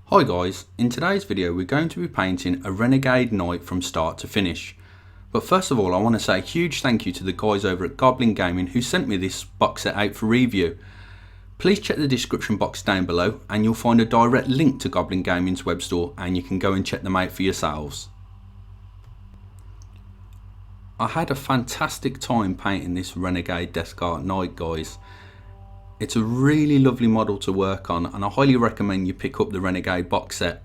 Hi guys, in today's video we're going to be painting a Renegade knight from start to finish. But first of all I want to say a huge thank you to the guys over at Goblin Gaming who sent me this box set out for review. Please check the description box down below and you'll find a direct link to Goblin Gaming's web store and you can go and check them out for yourselves. I had a fantastic time painting this Renegade Death Guard knight guys. It's a really lovely model to work on and I highly recommend you pick up the Renegade box set.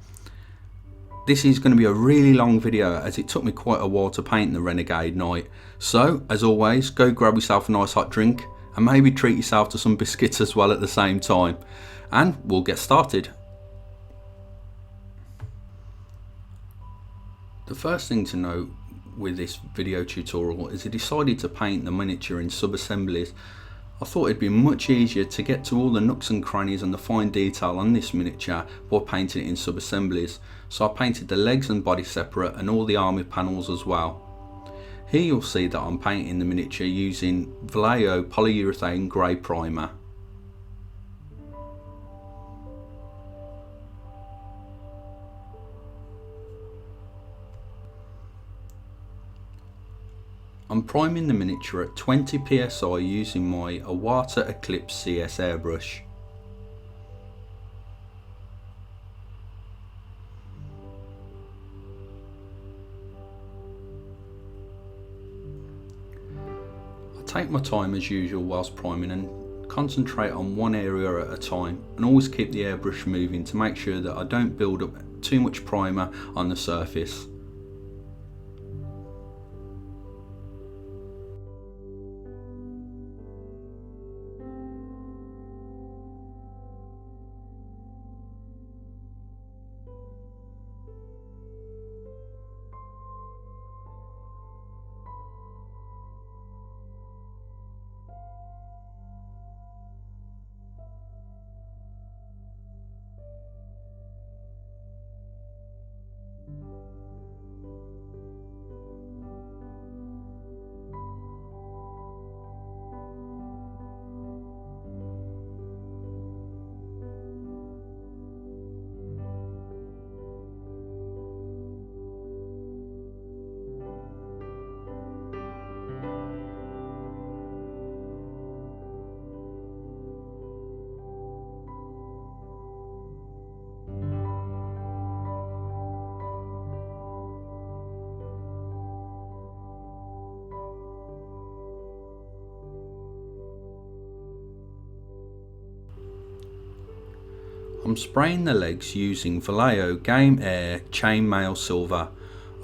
This is going to be a really long video as it took me quite a while to paint the Renegade knight. So as always, go grab yourself a nice hot drink and maybe treat yourself to some biscuits as well at the same time. And we'll get started. The first thing to note with this video tutorial is I decided to paint the miniature in sub-assemblies. I thought it'd be much easier to get to all the nooks and crannies and the fine detail on this miniature by painting it in sub-assemblies. So I painted the legs and body separate and all the army panels as well. Here you'll see that I'm painting the miniature using Vallejo polyurethane grey primer. I'm priming the miniature at 20 psi using my Iwata Eclipse CS airbrush. I take my time as usual whilst priming and concentrate on one area at a time and always keep the airbrush moving to make sure that I don't build up too much primer on the surface. I'm spraying the legs using Vallejo Game Air Chainmail Silver.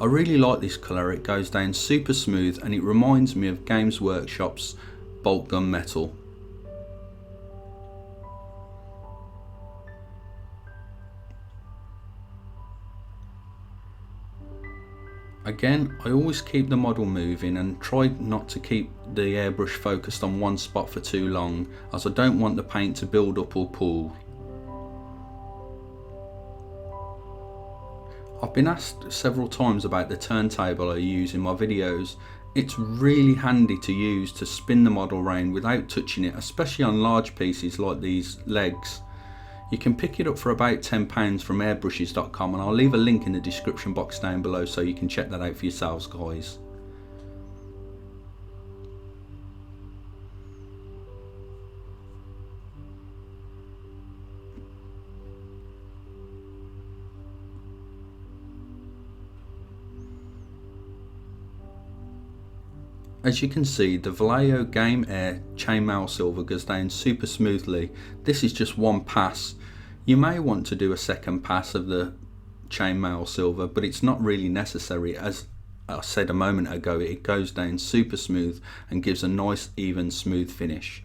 I really like this colour, it goes down super smooth and it reminds me of Games Workshop's Bolt Gun Metal. Again, I always keep the model moving and try not to keep the airbrush focused on one spot for too long as I don't want the paint to build up or pool. I've been asked several times about the turntable I use in my videos. It's really handy to use to spin the model round without touching it, especially on large pieces like these legs. You can pick it up for about £10 from airbrushes.com and I'll leave a link in the description box down below so you can check that out for yourselves guys. As you can see, the Vallejo Game Air Chainmail Silver goes down super smoothly. This is just one pass. You may want to do a second pass of the Chainmail Silver, but it's not really necessary. As I said a moment ago, it goes down super smooth and gives a nice even smooth finish.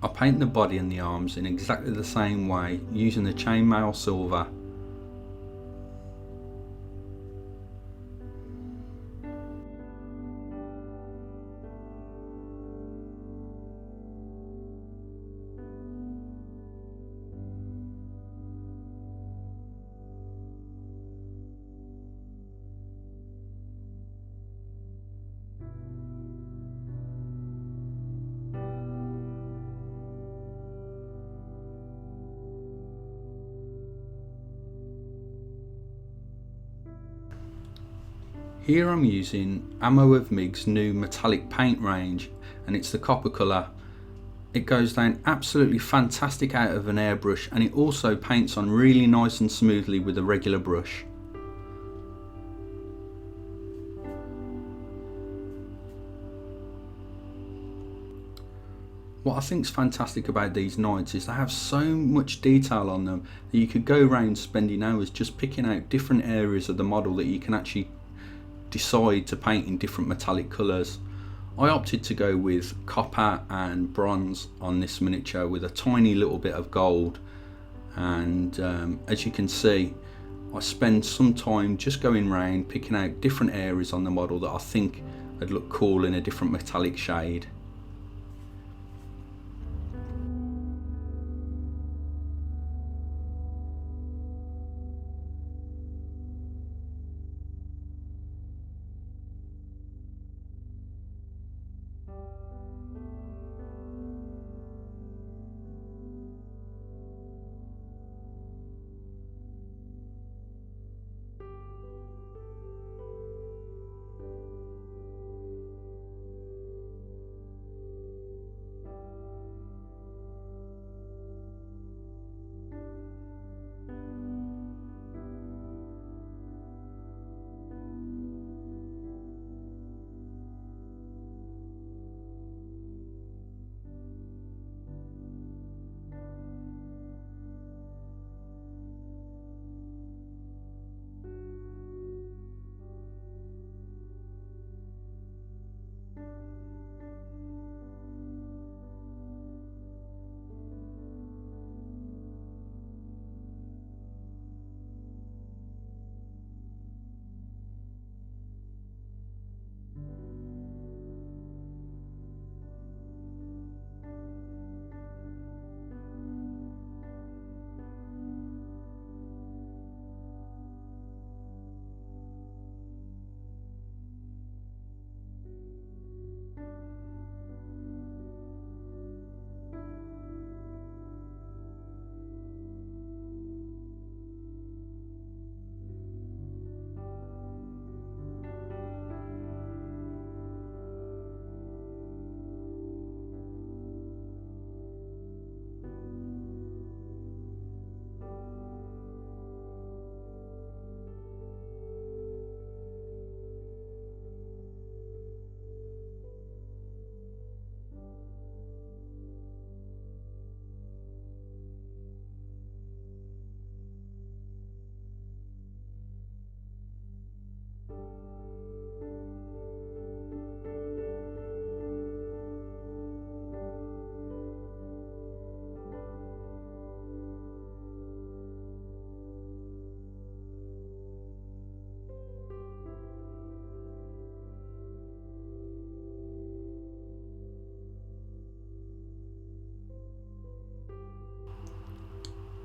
I paint the body and the arms in exactly the same way using the chainmail silver. Here I'm using Ammo of Mig's new metallic paint range, and it's the copper colour. It goes down absolutely fantastic out of an airbrush, and it also paints on really nice and smoothly with a regular brush. What I think is fantastic about these knights is they have so much detail on them that you could go around spending hours just picking out different areas of the model that you can actually decide to paint in different metallic colours. I opted to go with copper and bronze on this miniature with a tiny little bit of gold, and as you can see, I spend some time just going around picking out different areas on the model that I think would look cool in a different metallic shade.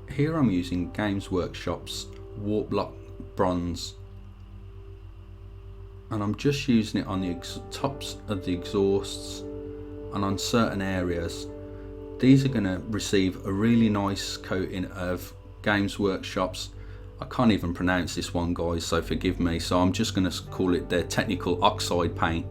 Here I'm using Games Workshop's Warp Block Bronze, and I'm just using it on the tops of the exhausts and on certain areas. These are going to receive a really nice coating of Games Workshop's, I can't even pronounce this one guys, so forgive me, so I'm just going to call it their technical oxide paint.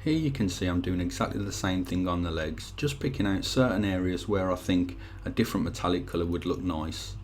Here you can see I'm doing exactly the same thing on the legs, just picking out certain areas where I think a different metallic colour would look nice.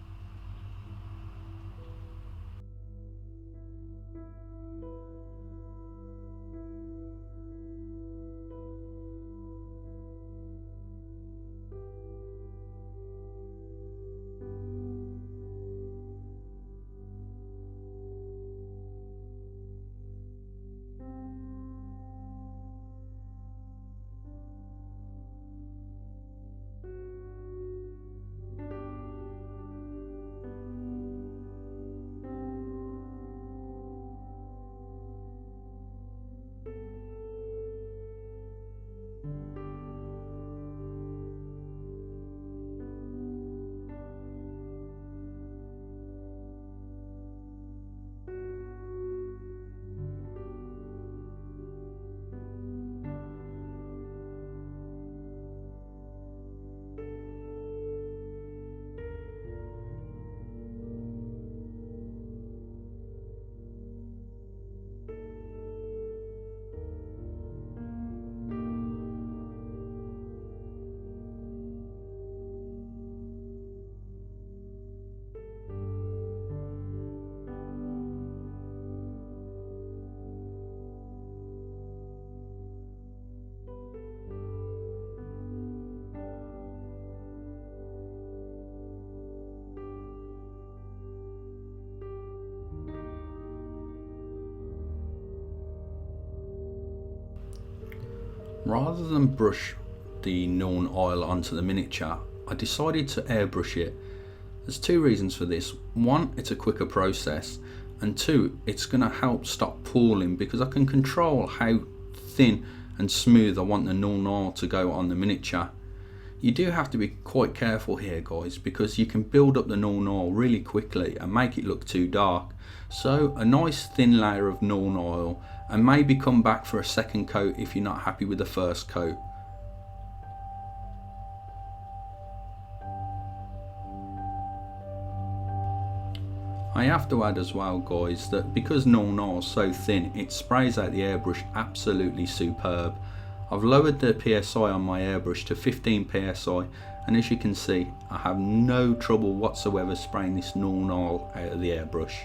Rather than brush the Nuln oil onto the miniature, I decided to airbrush it. There's two reasons for this. One, it's a quicker process, and two, it's going to help stop pooling because I can control how thin and smooth I want the Nuln oil to go on the miniature. You do have to be quite careful here, guys, because you can build up the Nuln oil really quickly and make it look too dark. So a nice thin layer of Nuln oil, and maybe come back for a second coat if you're not happy with the first coat. I have to add as well, guys, that because Nuln oil is so thin, it sprays out the airbrush absolutely superb. I've lowered the PSI on my airbrush to 15 PSI, and as you can see, I have no trouble whatsoever spraying this Nuln oil out of the airbrush.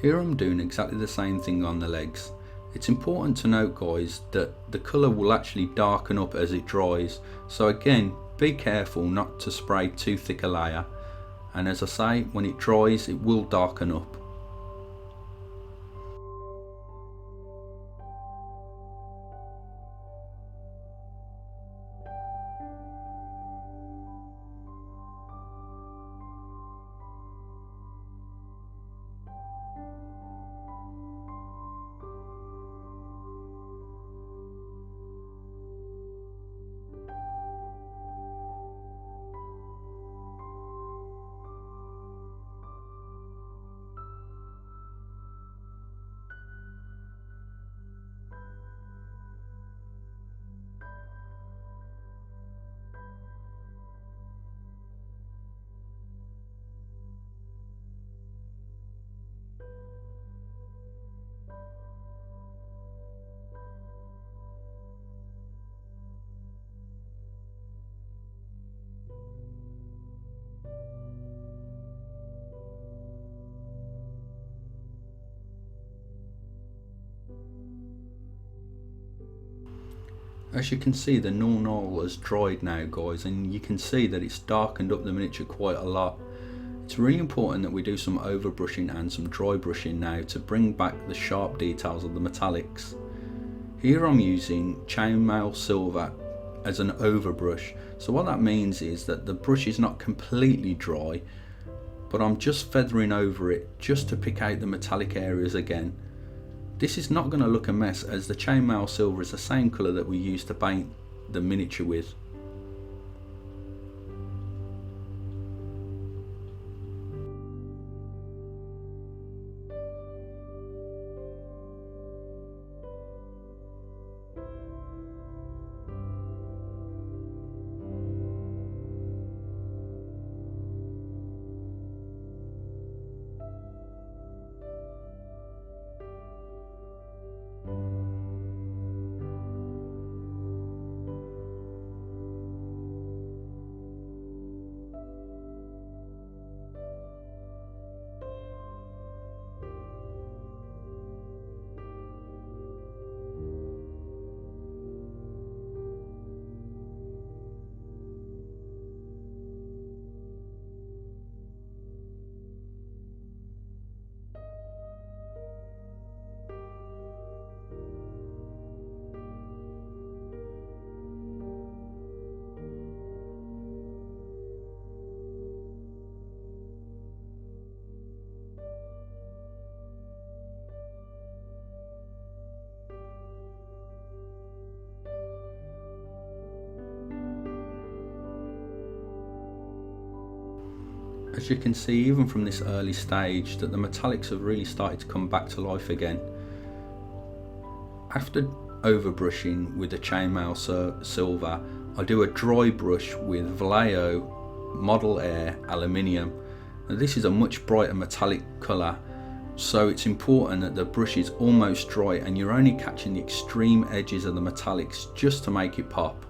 Here I'm doing exactly the same thing on the legs. It's important to note, guys, that the colour will actually darken up as it dries, so again, be careful not to spray too thick a layer, and as I say, when it dries it will darken up. As you can see, the null has dried now, guys, and you can see that it's darkened up the miniature quite a lot. It's really important that we do some overbrushing and some dry brushing now to bring back the sharp details of the metallics. Here I'm using chainmail silver as an overbrush, so what that means is that the brush is not completely dry, but I'm just feathering over it just to pick out the metallic areas again. This is not going to look a mess, as the chainmail silver is the same colour that we used to paint the miniature with. As you can see, even from this early stage, that the metallics have really started to come back to life again. After overbrushing with the chainmail silver, I do a dry brush with Vallejo Model Air Aluminium. Now, this is a much brighter metallic colour, so it's important that the brush is almost dry and you're only catching the extreme edges of the metallics just to make it pop.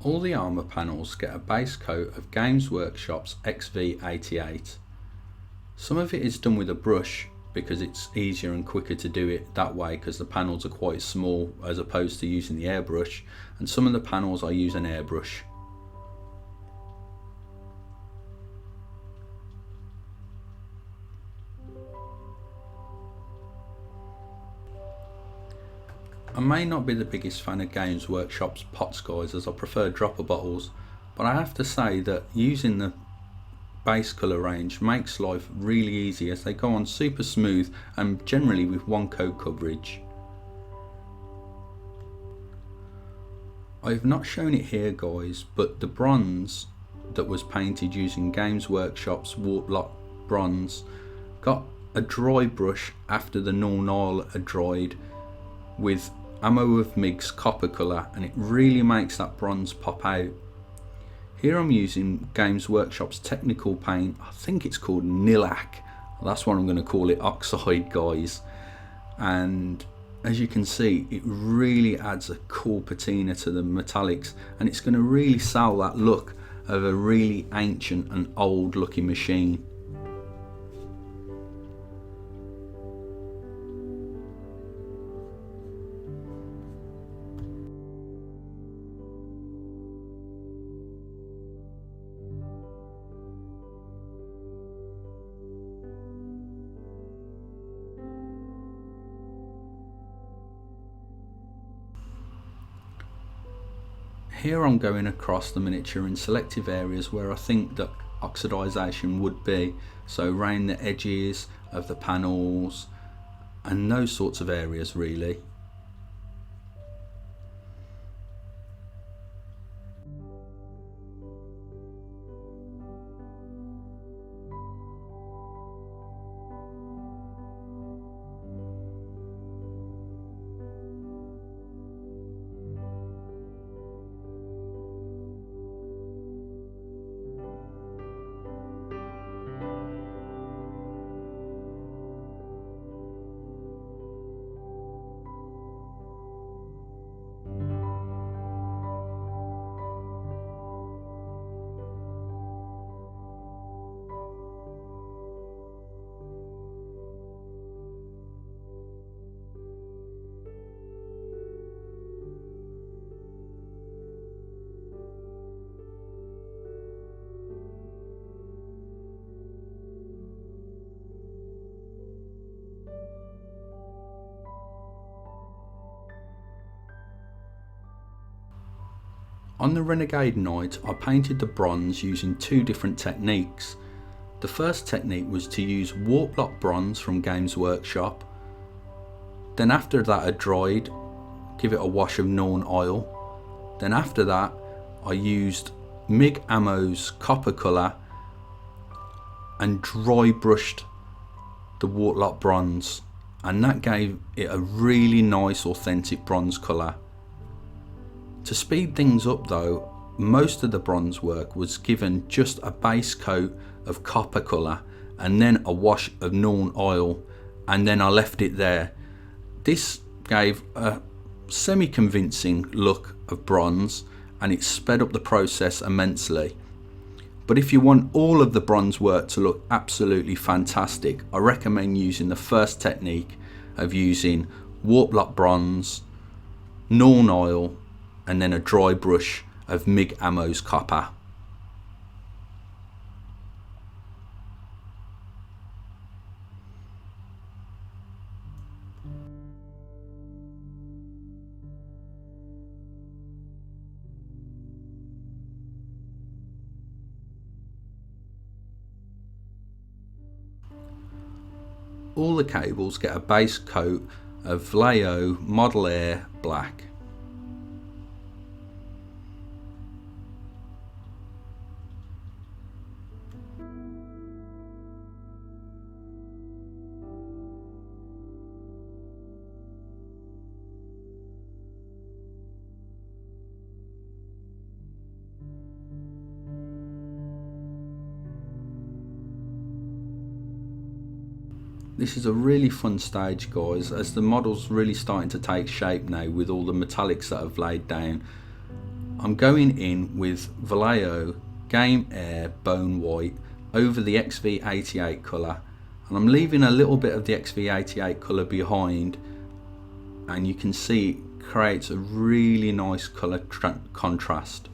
All the armour panels get a base coat of Games Workshop's XV88. Some of it is done with a brush because it's easier and quicker to do it that way because the panels are quite small as opposed to using the airbrush, and some of the panels I use an airbrush. I may not be the biggest fan of Games Workshop's pots guys, as I prefer dropper bottles, but I have to say that using the base colour range makes life really easy as they go on super smooth and generally with one coat coverage. I've not shown it here guys, but the bronze that was painted using Games Workshop's Warp Lock bronze got a dry brush after the Null Nile had dried with Ammo of Mig's copper colour, and it really makes that bronze pop out. Here I'm using Games Workshop's technical paint, I think it's called Nilac, that's what I'm going to call it, oxide guys, and as you can see it really adds a cool patina to the metallics, and it's going to really sell that look of a really ancient and old looking machine. Here I'm going across the miniature in selective areas where I think that oxidisation would be, so around the edges of the panels and those sorts of areas really. On the Renegade night, I painted the bronze using two different techniques. The first technique was to use Warp Lock bronze from Games Workshop. Then after that had dried, give it a wash of Null oil. Then after that, I used MIG Ammo's copper colour and dry brushed the Warp Lock bronze, and that gave it a really nice authentic bronze colour. To speed things up though, most of the bronze work was given just a base coat of copper colour and then a wash of Null oil, and then I left it there. This gave a semi-convincing look of bronze and it sped up the process immensely. But if you want all of the bronze work to look absolutely fantastic, I recommend using the first technique of using Warp Lock bronze, Null oil, and then a dry brush of MIG Ammo's copper. All the cables get a base coat of Vallejo Model Air black. This is a really fun stage guys, as the model's really starting to take shape now with all the metallics that I've laid down. I'm going in with Vallejo Game Air Bone White over the XV88 colour, and I'm leaving a little bit of the XV88 colour behind, and you can see it creates a really nice colour contrast.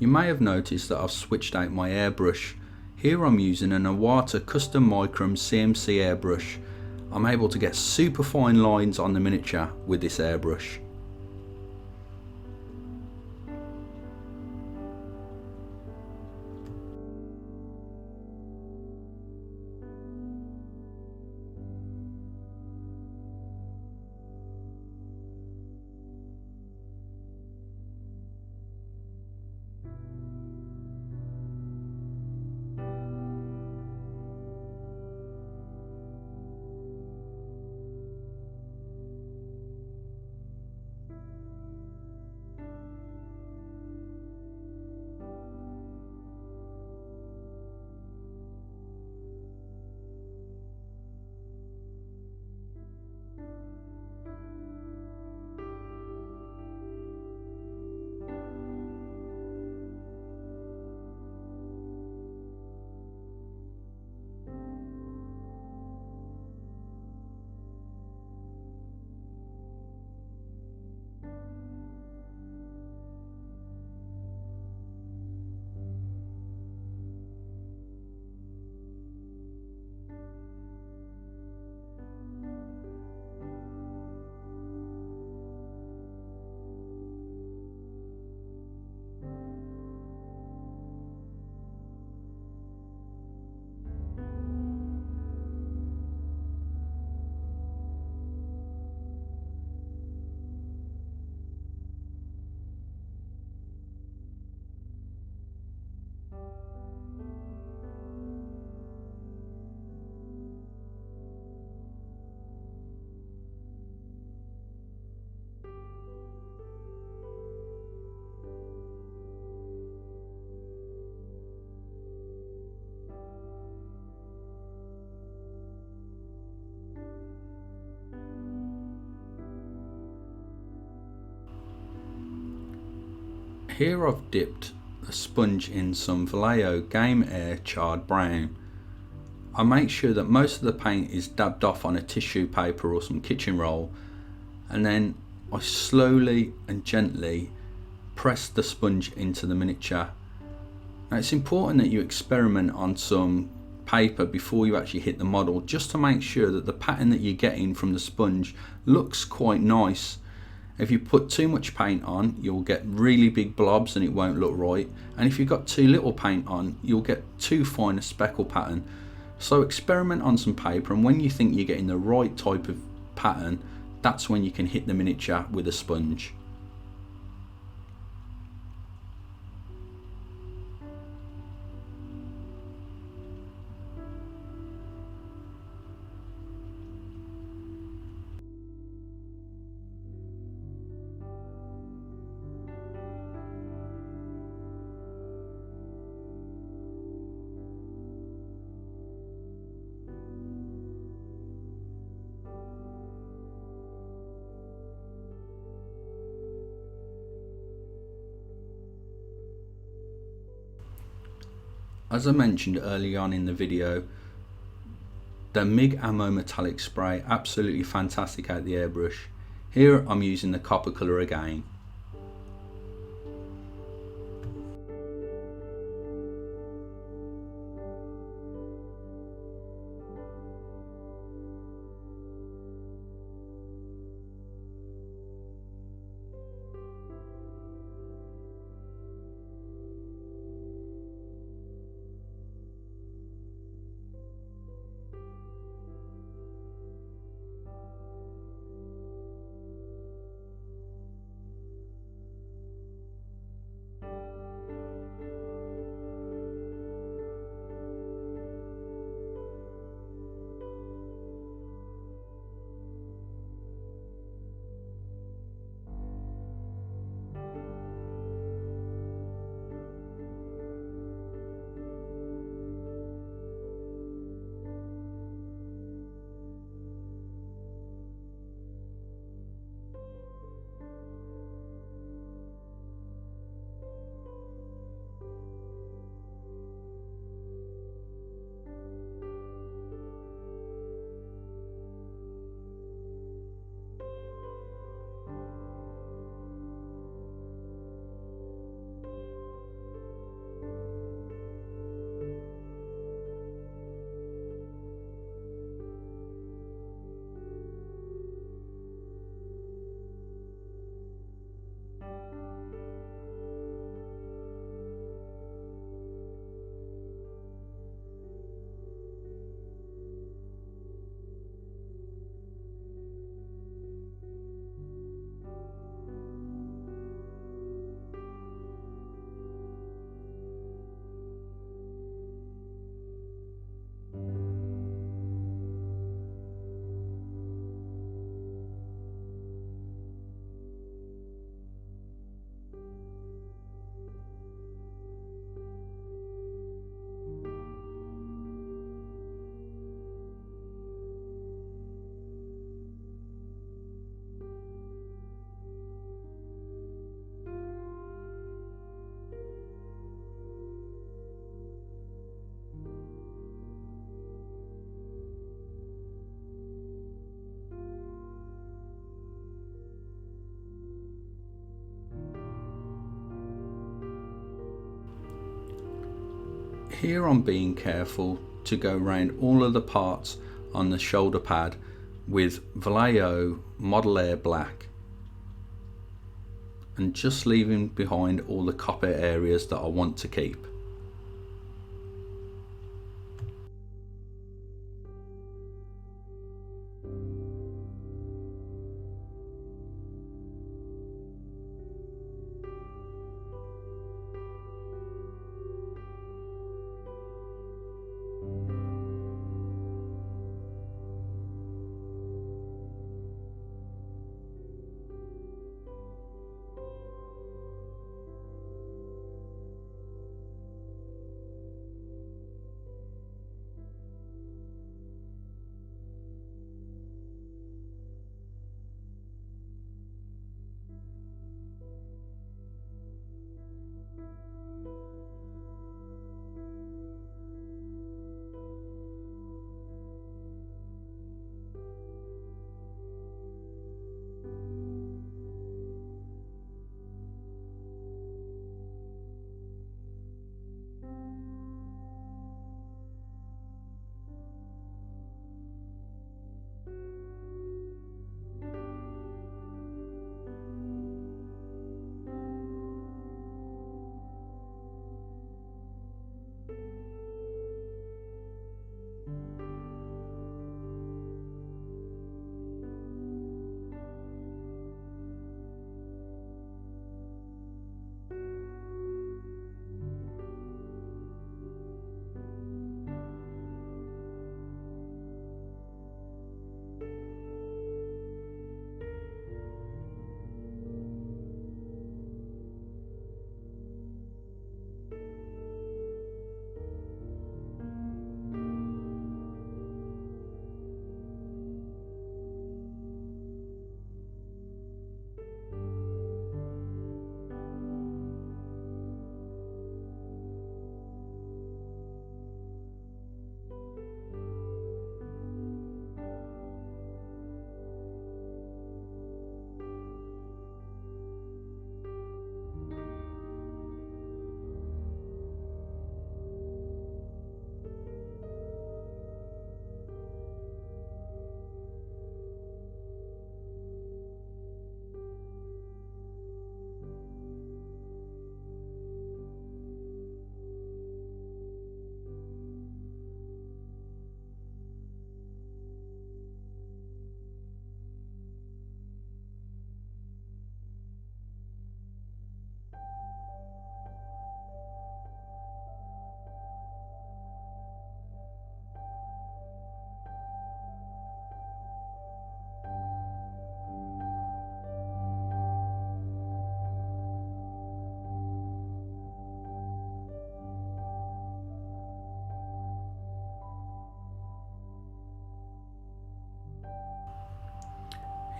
You may have noticed that I've switched out my airbrush. Here I'm using an Iwata Custom Micron CMC airbrush. I'm able to get super fine lines on the miniature with this airbrush. Here I've dipped a sponge in some Vallejo Game Air Charred Brown. I make sure that most of the paint is dabbed off on a tissue paper or some kitchen roll, and then I slowly and gently press the sponge into the miniature. Now it's important that you experiment on some paper before you actually hit the model, just to make sure that the pattern that you're getting from the sponge looks quite nice. If you put too much paint on, you'll get really big blobs and it won't look right, and if you've got too little paint on, you'll get too fine a speckle pattern. So experiment on some paper, and when you think you're getting the right type of pattern, that's when you can hit the miniature with a sponge. As I mentioned early on in the video, the MIG Ammo metallic spray, absolutely fantastic out the airbrush. Here I'm using the copper colour again. Here I'm being careful to go around all of the parts on the shoulder pad with Vallejo Model Air Black, and just leaving behind all the copper areas that I want to keep.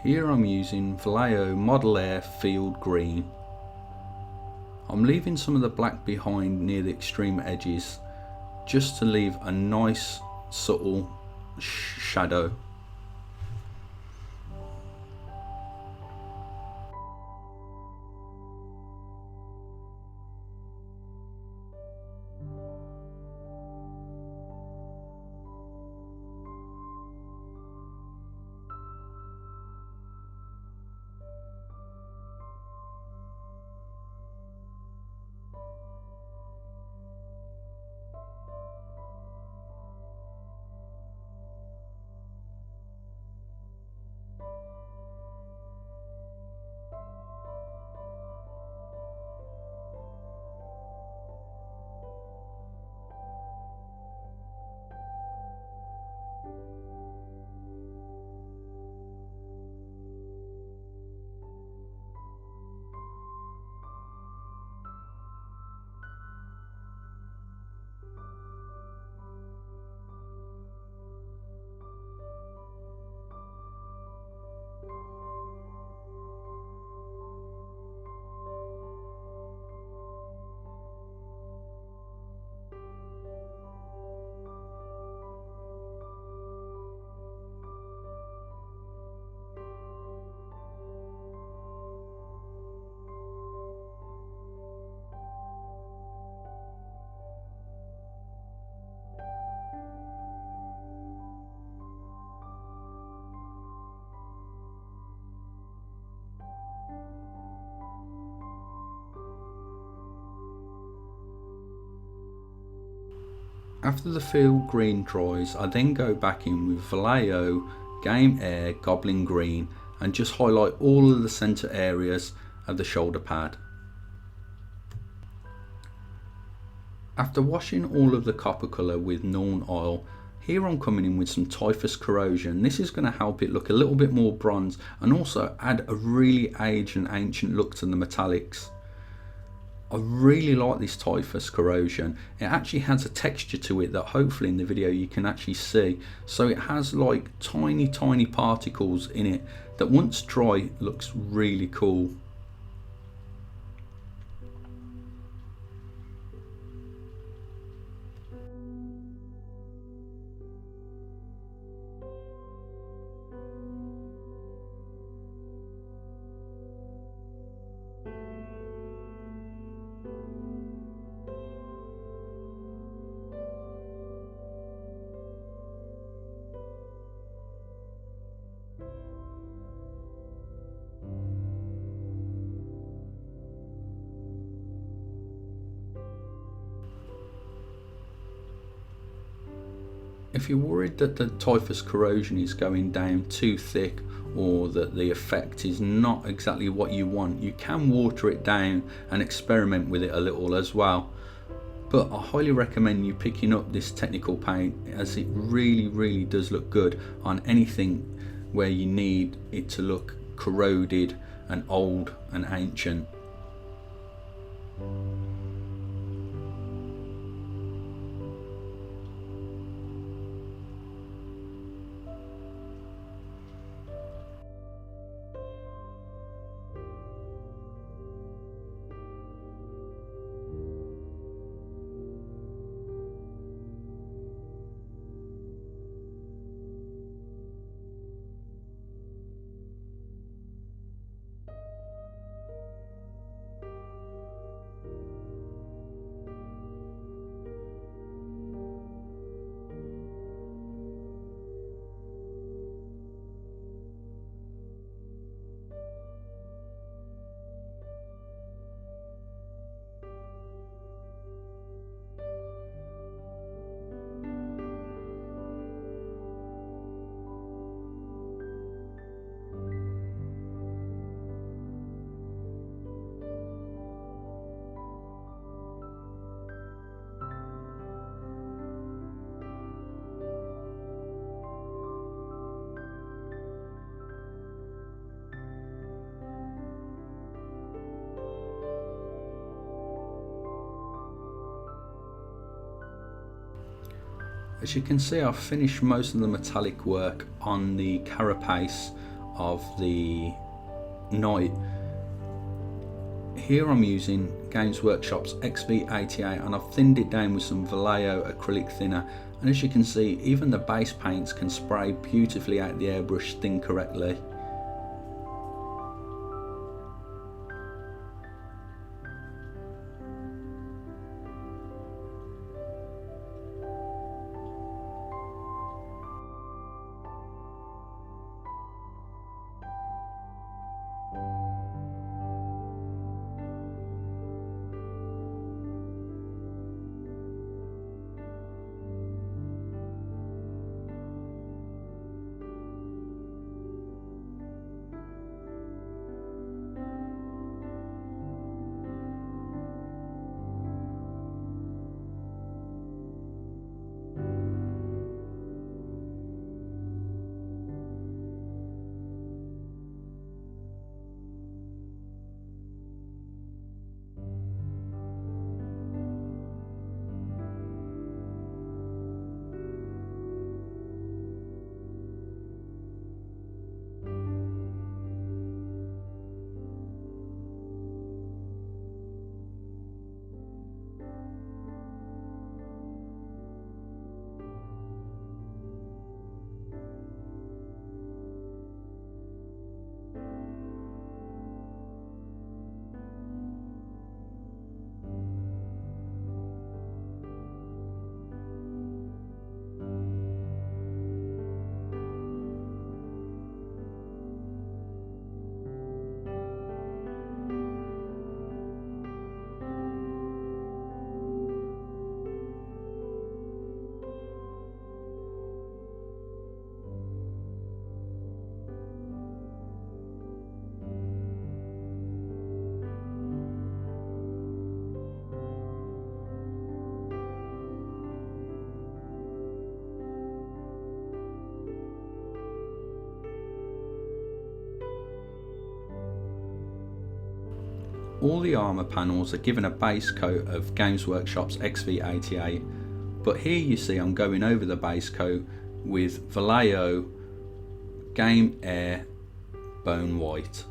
Here I'm using Vallejo Model Air Field Green. I'm leaving some of the black behind near the extreme edges just to leave a nice subtle shadow. After the field green dries, I then go back in with Vallejo, Game Air, Goblin Green and just highlight all of the centre areas of the shoulder pad. After washing all of the copper colour with Norn oil, here I'm coming in with some Typhus Corrosion. This is going to help it look a little bit more bronze and also add a really aged and ancient look to the metallics. I really like this Typhus Corrosion. It actually has a texture to it that hopefully in the video you can actually see. So it has like tiny particles in it that once dry looks really cool. If you're worried that the Typhus Corrosion is going down too thick or that the effect is not exactly what you want, you can water it down and experiment with it a little as well. But I highly recommend you picking up this technical paint as it really does look good on anything where you need it to look corroded and old and ancient. As you can see, I've finished most of the metallic work on the carapace of the knight. Here I'm using Games Workshop's XV88 and I've thinned it down with some Vallejo acrylic thinner, and as you can see, even the base paints can spray beautifully out the airbrush thin correctly. All the armour panels are given a base coat of Games Workshop's XV88, but here you see I'm going over the base coat with Vallejo Game Air Bone White.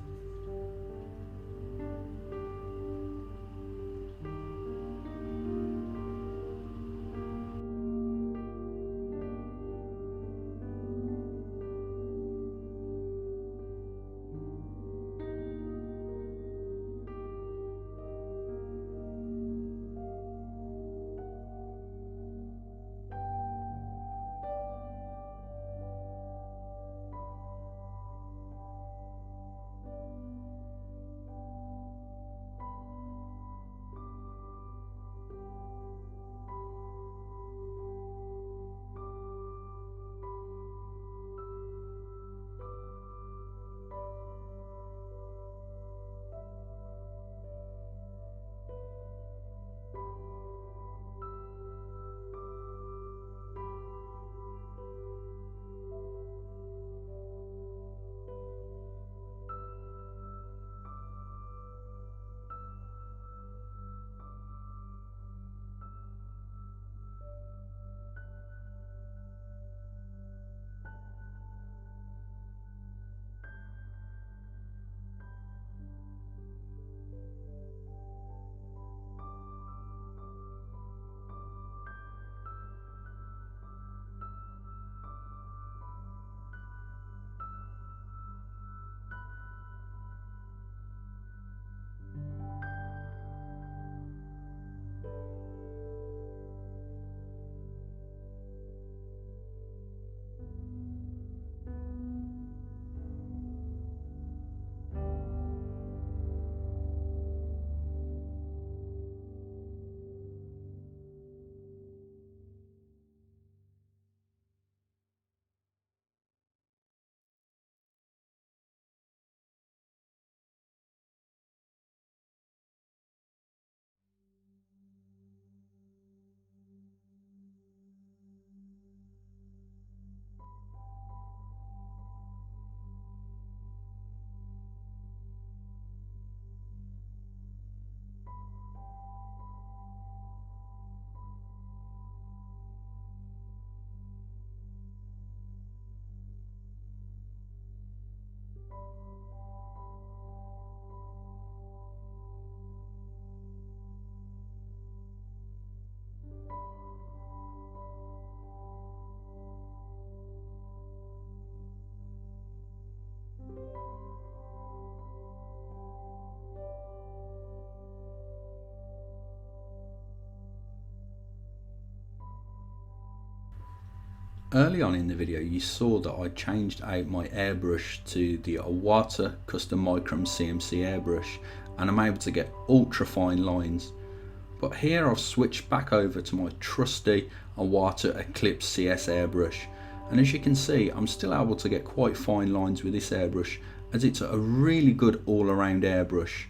Early on in the video you saw that I changed out my airbrush to the Iwata Custom Micron CMC airbrush and I'm able to get ultra fine lines. But here I've switched back over to my trusty Iwata Eclipse CS airbrush, and as you can see I'm still able to get quite fine lines with this airbrush as it's a really good all-around airbrush.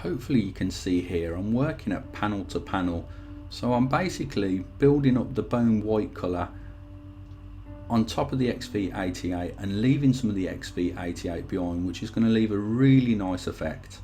hopefully you can see here I'm working at panel to panel, so I'm basically building up the bone white colour on top of the XV88 and leaving some of the XV88 behind, which is going to leave a really nice effect.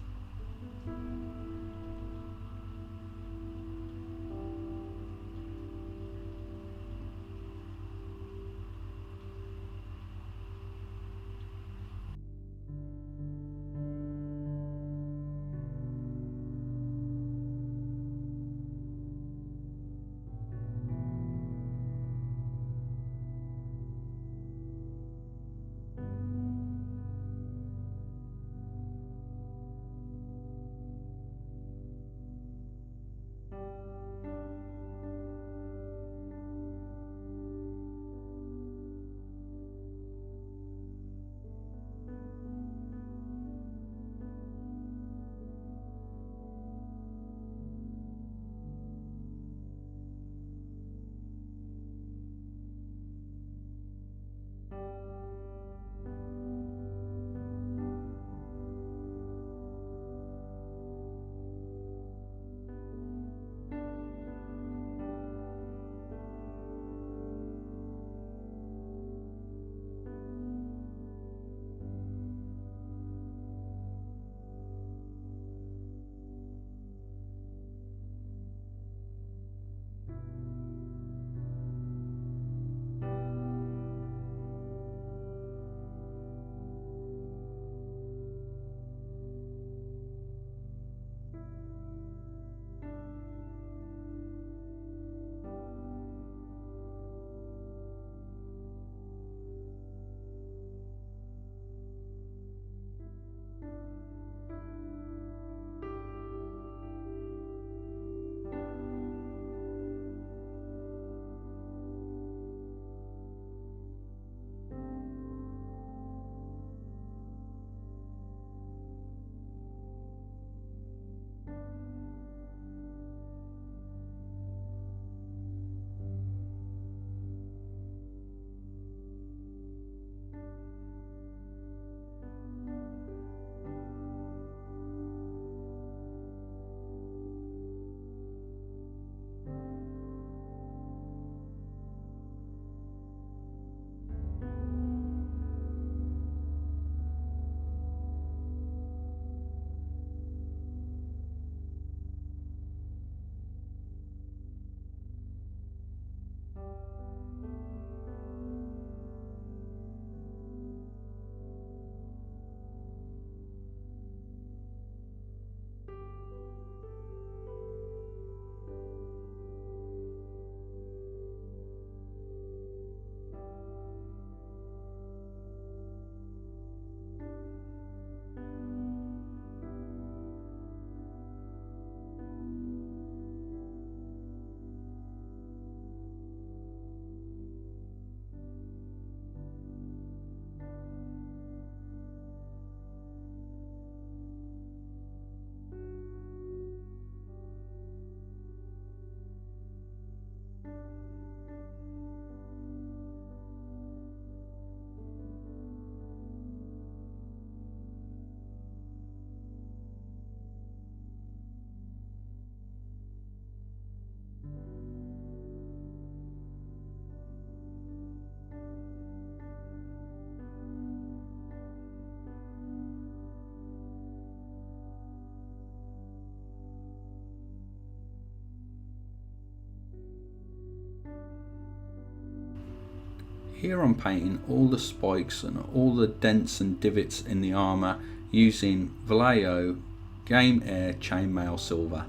Here I'm painting all the spikes and all the dents and divots in the armour using Vallejo Game Air Chainmail Silver.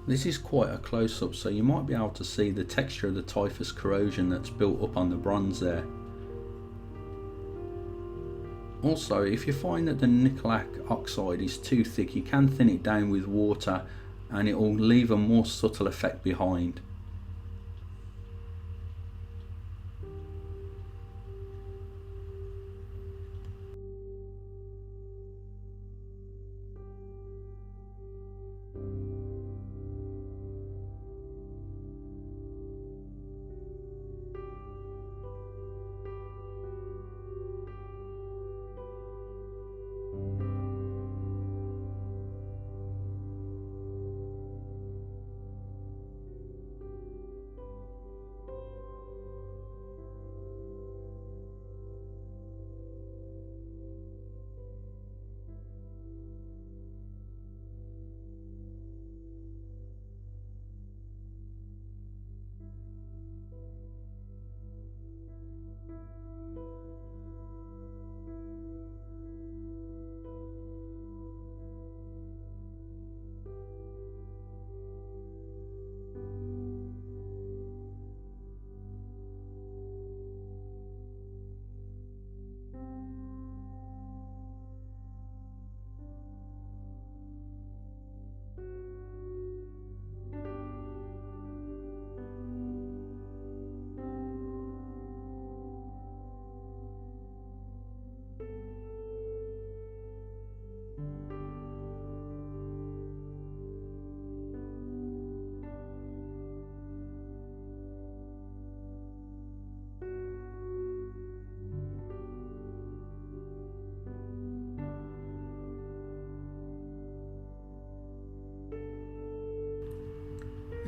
This is quite a close-up, so you might be able to see the texture of the typhus corrosion that's built up on the bronze there. Also, if you find that the nickel oxide is too thick, you can thin it down with water and it will leave a more subtle effect behind.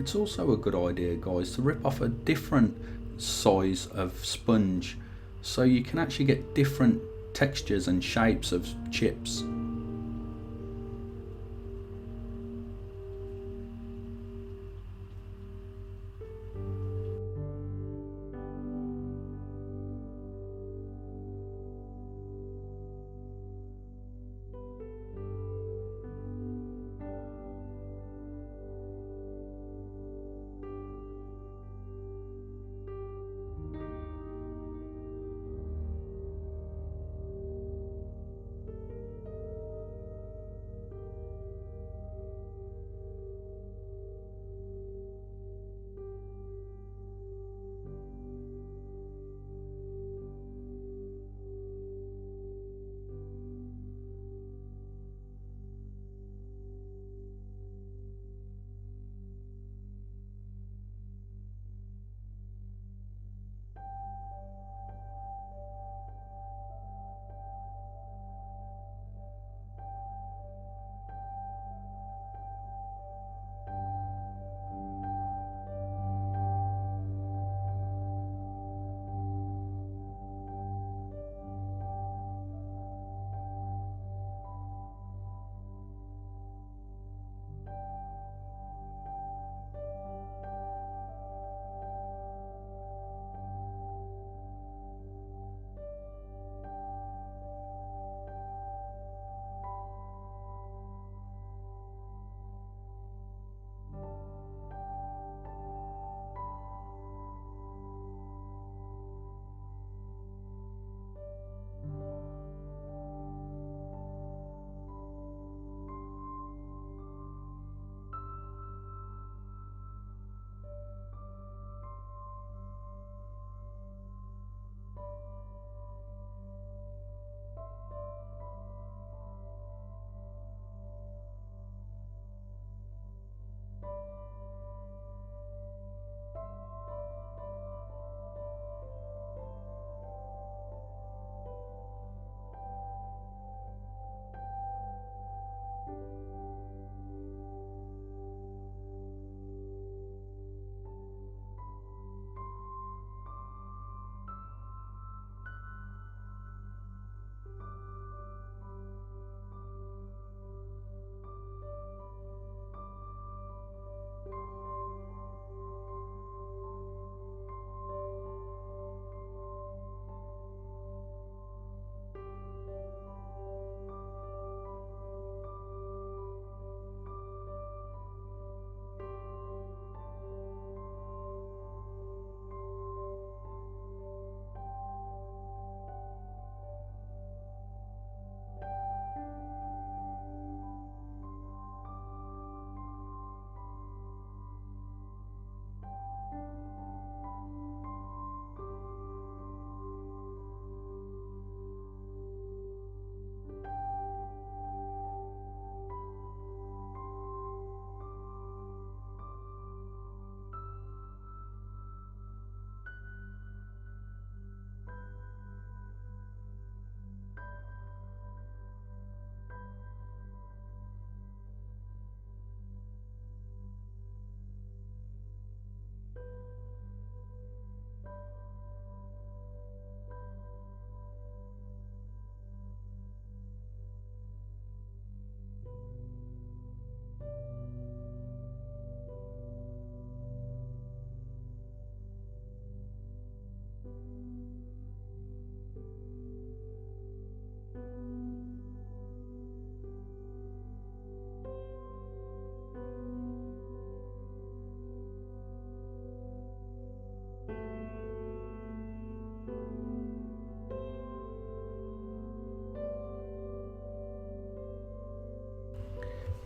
It's also a good idea, guys, to rip off a different size of sponge so you can actually get different textures and shapes of chips.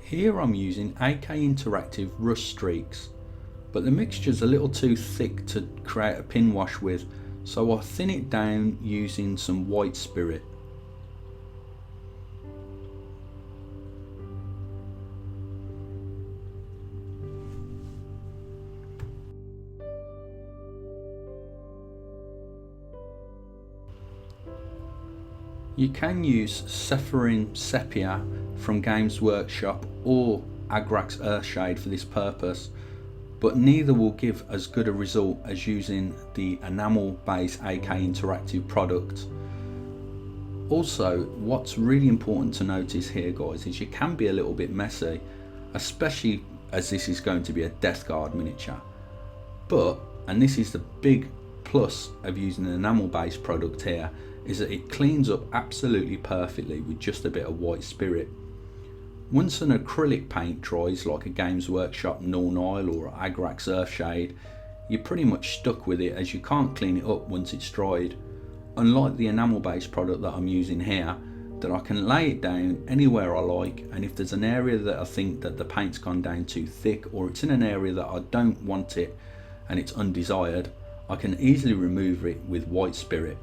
Here I'm using AK Interactive Rust Streaks, but the mixture's a little too thick to create a pin wash with, so I thin it down using some white spirit. You can use Sephirin Sepia from Games Workshop or Agrax Earthshade for this purpose, but neither will give as good a result as using the enamel based AK Interactive product. Also, what's really important to notice here, guys, is you can be a little bit messy, especially as this is going to be a Death Guard miniature. But, and this is the big plus of using an enamel based product here, is that it cleans up absolutely perfectly with just a bit of white spirit. Once an acrylic paint dries, like a Games Workshop Null Nile or Agrax Earthshade, you're pretty much stuck with it, as you can't clean it up once it's dried. Unlike the enamel based product that I'm using here, that I can lay it down anywhere I like, and if there's an area that I think that the paint's gone down too thick, or it's in an area that I don't want it and it's undesired, I can easily remove it with white spirit.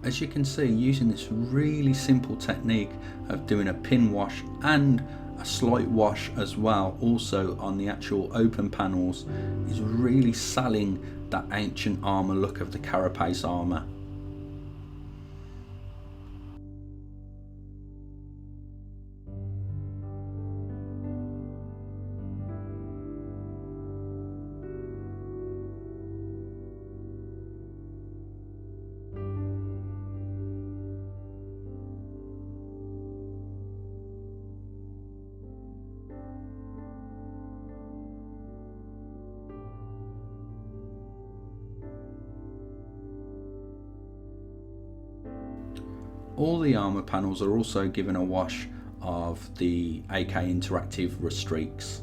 As you can see, using this really simple technique of doing a pin wash and a slight wash as well, also on the actual open panels, is really selling that ancient armour look of the Carapace armour. All the armour panels are also given a wash of the AK Interactive Rust Streaks.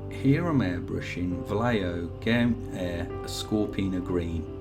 Here I'm airbrushing Vallejo Game Air Scorpina Green.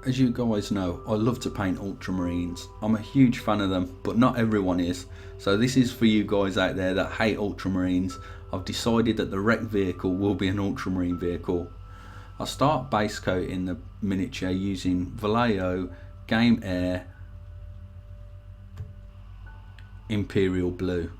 As you guys know, I love to paint ultramarines. I'm a huge fan of them, but not everyone is. So this is for you guys out there that hate ultramarines. I've decided that the wrecked vehicle will be an ultramarine vehicle. I'll start base coating the miniature using Vallejo Game Air Imperial Blue.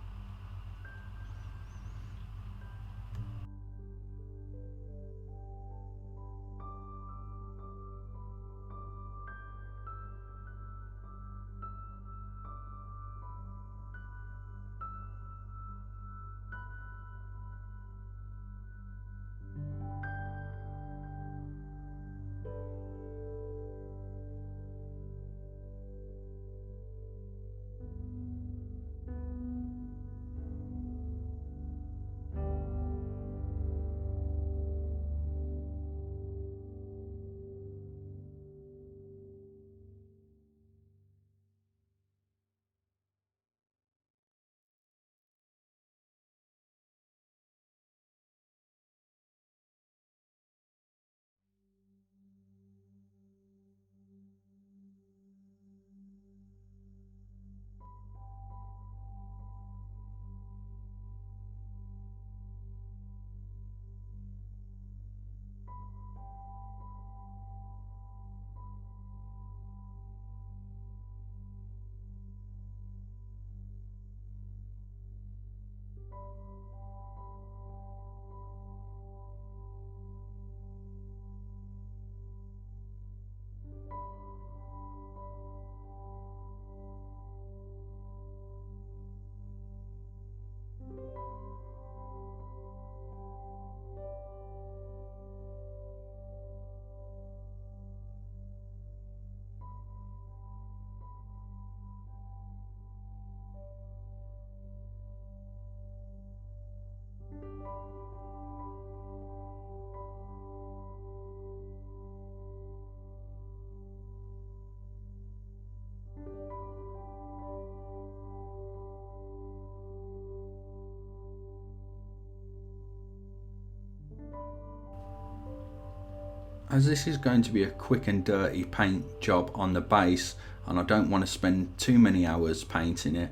As this is going to be a quick and dirty paint job on the base, and I don't want to spend too many hours painting it,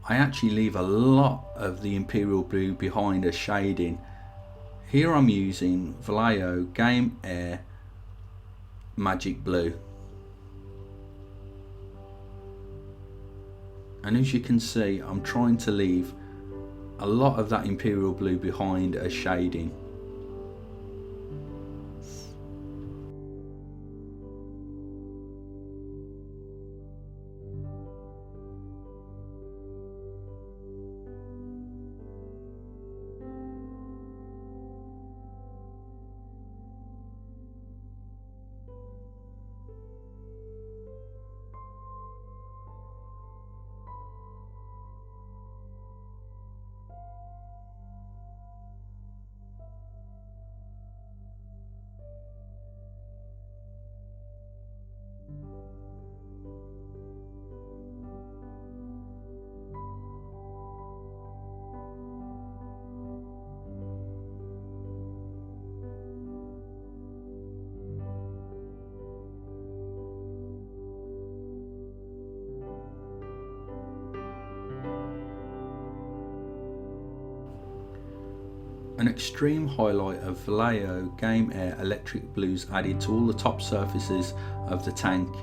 I actually leave a lot of the Imperial Blue behind as shading. Here I'm using Vallejo Game Air Magic Blue, and as you can see, I'm trying to leave a lot of that Imperial Blue behind as shading. An extreme highlight of Vallejo Game Air Electric Blues added to all the top surfaces of the tank.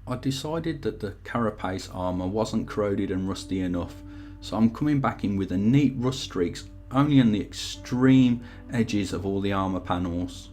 I decided that the Carapace armour wasn't corroded and rusty enough, so I'm coming back in with a neat rust streaks only on the extreme edges of all the armour panels.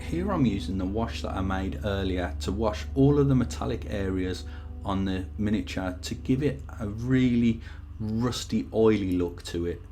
Here I'm using the wash that I made earlier to wash all of the metallic areas on the miniature to give it a really rusty, oily look to it.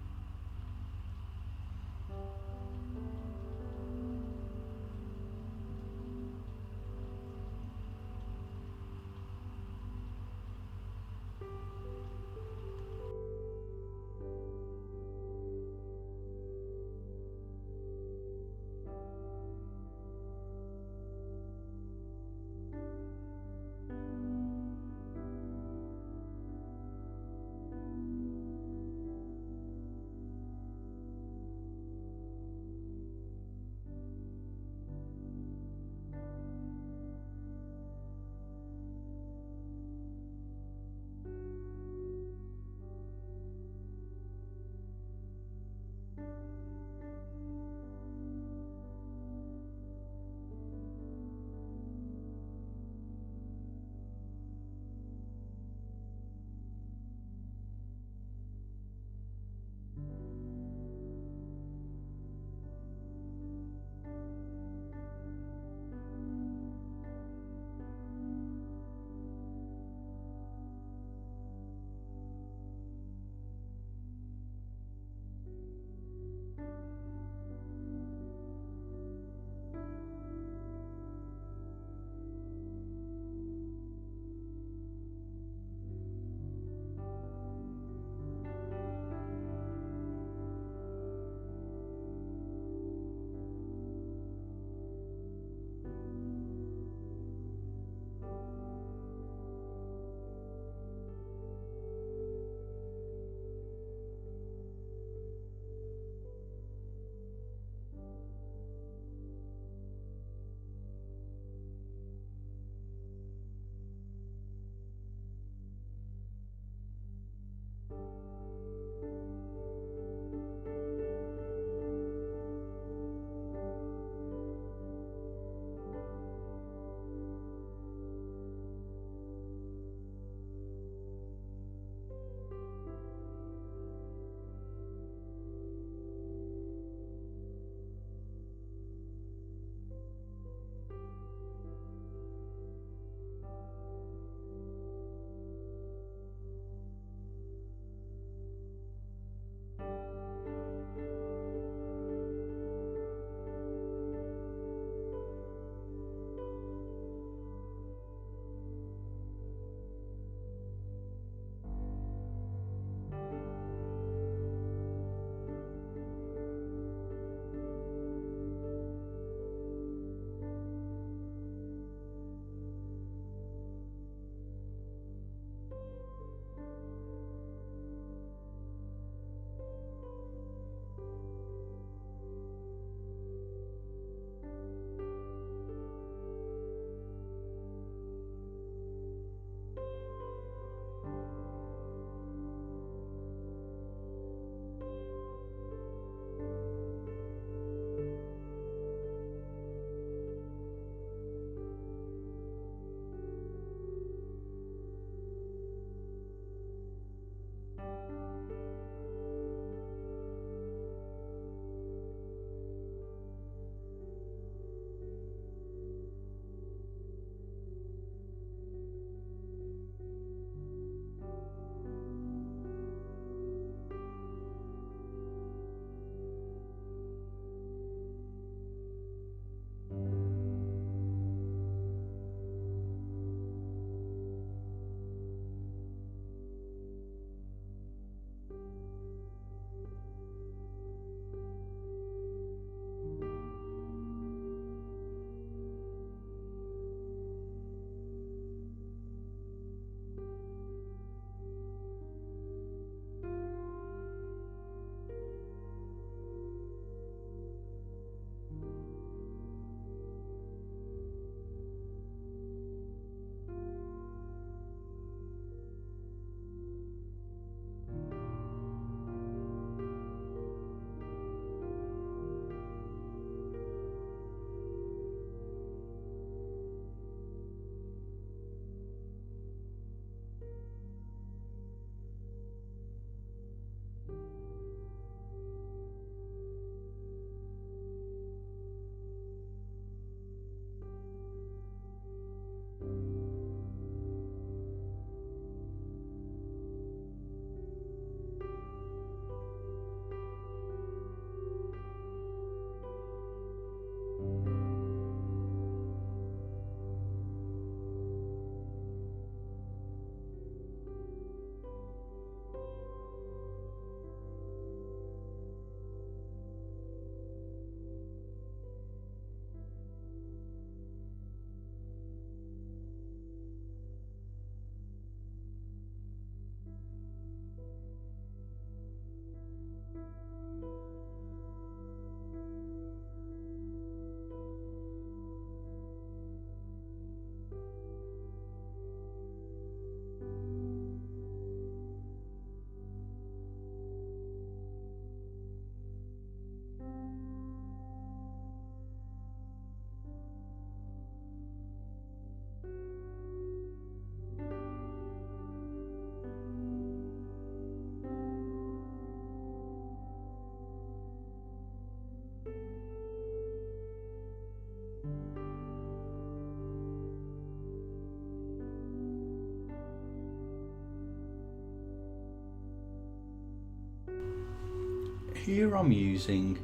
here I'm using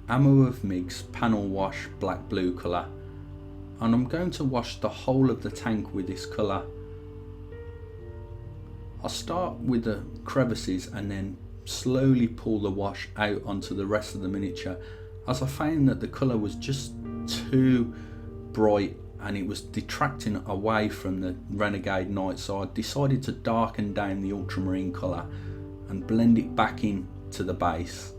Ammo of Mig's Panel Wash Black Blue colour, and I'm going to wash the whole of the tank with this colour. I'll start with the crevices and then slowly pull the wash out onto the rest of the miniature, as I found that the colour was just too bright and it was detracting away from the Renegade Knight, so I decided to darken down the ultramarine colour and blend it back in to the base.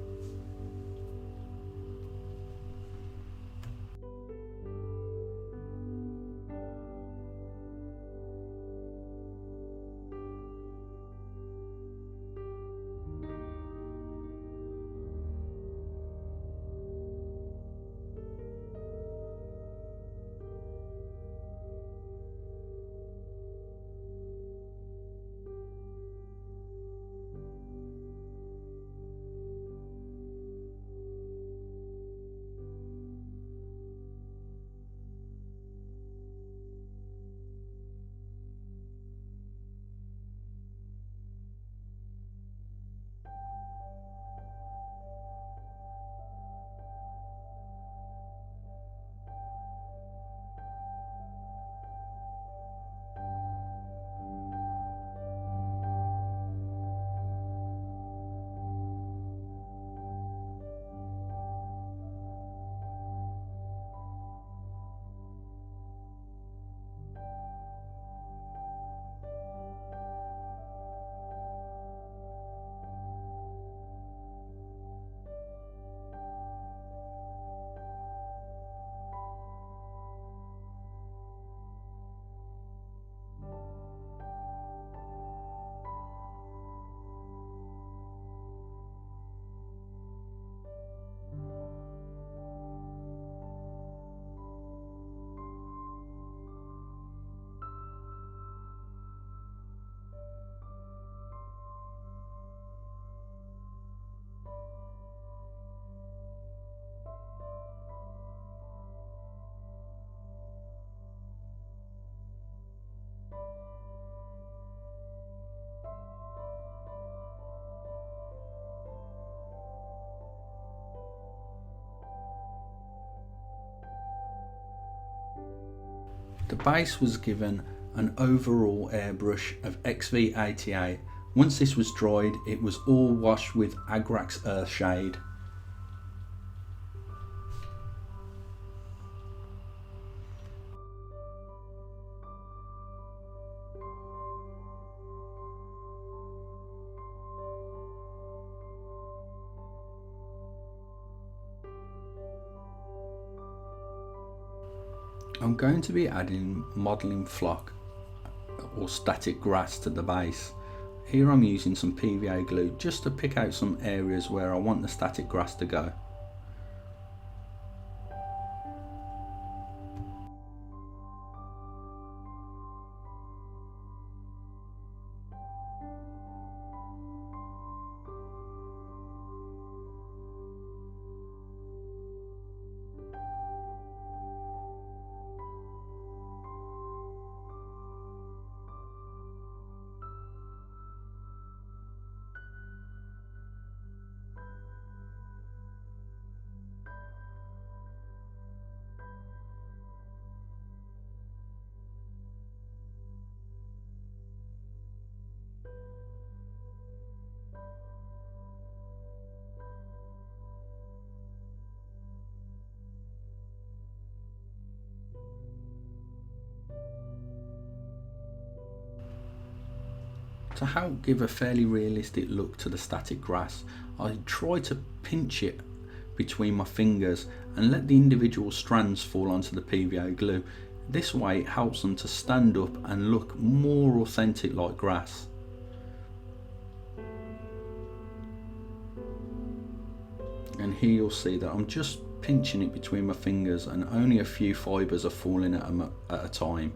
The base was given an overall airbrush of XV88. Once this was dried, it was all washed with Agrax Earthshade. I'm going to be adding modelling flock or static grass to the base. Here I'm using some PVA glue just to pick out some areas where I want the static grass to go. To help give a fairly realistic look to the static grass, I try to pinch it between my fingers and let the individual strands fall onto the PVA glue. This way it helps them to stand up and look more authentic like grass. And here you'll see that I'm just pinching it between my fingers and only a few fibres are falling at a time.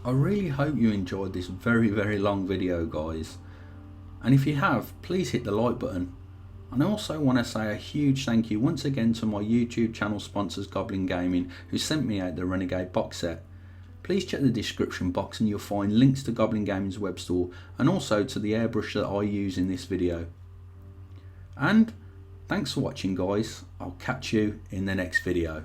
I really hope you enjoyed this very long video, guys, and if you have, please hit the like button. And I also want to say a huge thank you once again to my YouTube channel sponsors Goblin Gaming, who sent me out the Renegade box set. Please check the description box and you'll find links to Goblin Gaming's web store and also to the airbrush that I use in this video. And thanks for watching, guys. I'll catch you in the next video.